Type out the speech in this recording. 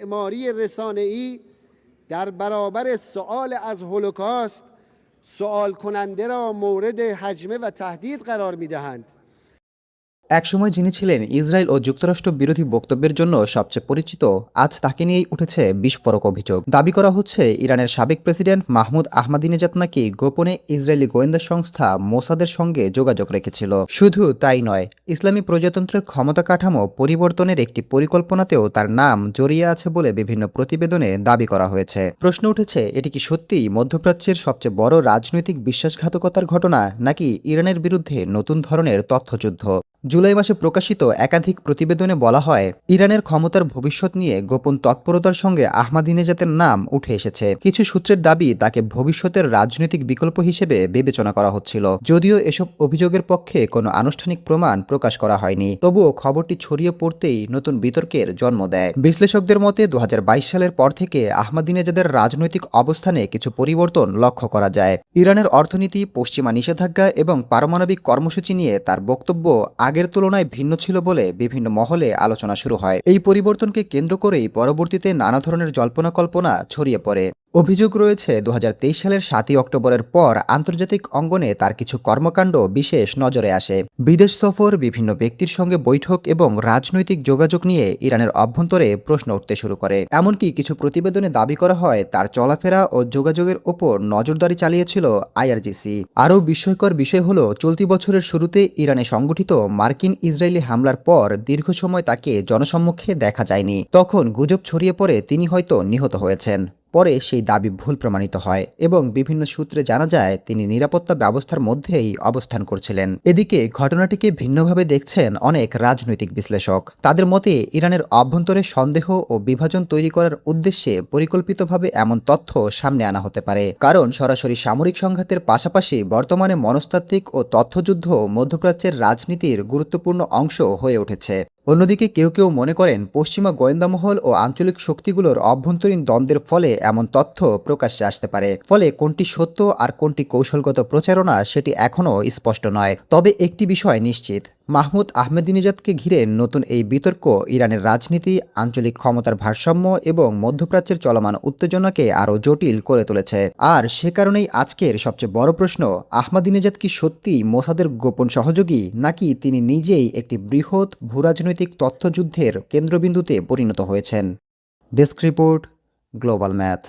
معماری رسانه‌ای در برابر سؤال از هولوکاست سؤال کننده را مورد هجمه و تهدید قرار می‌دهند। একসময় যিনি ছিলেন ইসরায়েল ও যুক্তরাষ্ট্র বিরোধী বক্তব্যের জন্য সবচেয়ে পরিচিত, আজ তাকে নিয়েই উঠেছে বিস্ফোরক অভিযোগ। দাবি করা হচ্ছে ইরানের সাবেক প্রেসিডেন্ট মাহমুদ আহমাদিনেজাদ নাকি গোপনে ইসরায়েলি গোয়েন্দা সংস্থা মোসাদের সঙ্গে যোগাযোগ রেখেছিল। শুধু তাই নয়, ইসলামী প্রজাতন্ত্রের ক্ষমতা কাঠামো পরিবর্তনের একটি পরিকল্পনাতেও তার নাম জড়িয়ে আছে বলে বিভিন্ন প্রতিবেদনে দাবি করা হয়েছে। প্রশ্ন উঠেছে, এটি কি সত্যিই মধ্যপ্রাচ্যের সবচেয়ে বড় রাজনৈতিক বিশ্বাসঘাতকতার ঘটনা, নাকি ইরানের বিরুদ্ধে নতুন ধরনের তথ্যযুদ্ধ? জুলাই মাসে প্রকাশিত একাধিক প্রতিবেদনে বলা হয়, ইরানের ক্ষমতার ভবিষ্যৎ নিয়ে গোপন তৎপরতার সঙ্গে আহমাদিনেজাদের নাম উঠে এসেছে। কিছু সূত্রের দাবি তাকে ভবিষ্যতের রাজনৈতিক বিকল্প হিসেবে বিবেচনা করা হচ্ছিল। যদিও এসব অভিযোগের পক্ষে কোনো আনুষ্ঠানিক প্রমাণ প্রকাশ করা হয়নি, তবুও খবরটি ছড়িয়ে পড়তেই নতুন বিতর্কের জন্ম দেয়। বিশ্লেষকদের মতে ২০২২ সালের পর থেকে আহমাদিনেজাদের রাজনৈতিক অবস্থানে কিছু পরিবর্তন লক্ষ্য করা যায়। ইরানের অর্থনীতি, পশ্চিমা নিষেধাজ্ঞা এবং পারমাণবিক কর্মসূচি নিয়ে তার বক্তব্য আগের তুলনায় ভিন্ন ছিল বলে বিভিন্ন মহলে আলোচনা শুরু হয়। এই পরিবর্তনকে কেন্দ্র করেই পরবর্তীতে নানা ধরনের জল্পনা কল্পনা ছড়িয়ে পড়ে। অভিযোগ রয়েছে ২০২৩ সালের ৭ই অক্টোবরের পর আন্তর্জাতিক অঙ্গনে তার কিছু কর্মকাণ্ড বিশেষ নজরে আসে। বিদেশ সফর, বিভিন্ন ব্যক্তির সঙ্গে বৈঠক এবং রাজনৈতিক যোগাযোগ নিয়ে ইরানের অভ্যন্তরে প্রশ্ন উঠতে শুরু করে। এমনকি কিছু প্রতিবেদনে দাবি করা হয় তার চলাফেরা ও যোগাযোগের ওপর নজরদারি চালিয়েছিল আইআরজিসি। আরও বিস্ময়কর বিষয় হল, চলতি বছরের শুরুতে ইরানে সংগঠিত মার্কিন ইসরায়েলি হামলার পর দীর্ঘ সময় তাকে জনসম্মুখে দেখা যায়নি। তখন গুজব ছড়িয়ে পড়ে তিনি হয়তো নিহত হয়েছেন। পরে সেই দাবি ভুল প্রমাণিত হয় এবং বিভিন্ন সূত্রে জানা যায় তিনি নিরাপত্তা ব্যবস্থার মধ্যেই অবস্থান করছিলেন। এদিকে ঘটনাটিকে ভিন্নভাবে দেখছেন অনেক রাজনৈতিক বিশ্লেষক। তাদের মতে ইরানের অভ্যন্তরে সন্দেহ ও বিভাজন তৈরি করার উদ্দেশ্যে পরিকল্পিতভাবে এমন তথ্য সামনে আনা হতে পারে। কারণ সরাসরি সামরিক সংঘাতের পাশাপাশি বর্তমানে মনস্তাত্ত্বিক ও তথ্যযুদ্ধ মধ্যপ্রাচ্যের রাজনীতির গুরুত্বপূর্ণ অংশ হয়ে উঠেছে। অন্যদিকে কেউ কেউ মনে করেন পশ্চিমা গোয়েন্দামহল ও আঞ্চলিক শক্তিগুলোর অভ্যন্তরীণ দ্বন্দ্বের ফলে এমন তথ্য প্রকাশ্যে আসতে পারে। ফলে কোনটি সত্য আর কোনটি কৌশলগত প্রচারণা সেটি এখনও স্পষ্ট নয়। তবে একটি বিষয় নিশ্চিত, মাহমুদ আহমেদিনেজাদকে ঘিরে নতুন এই বিতর্ক ইরানের রাজনীতি, আঞ্চলিক ক্ষমতার ভারসাম্য এবং মধ্যপ্রাচ্যের চলমান উত্তেজনাকে আরও জটিল করে তুলেছে। আর সে কারণেই আজকের সবচেয়ে বড় প্রশ্ন, আহমেদিনেজাদ কি সত্যিই মোসাদের গোপন সহযোগী, নাকি তিনি নিজেই একটি বৃহৎ ভূরাজনৈতিক তথ্যযুদ্ধের কেন্দ্রবিন্দুতে পরিণত হয়েছেন? Desk report, global math.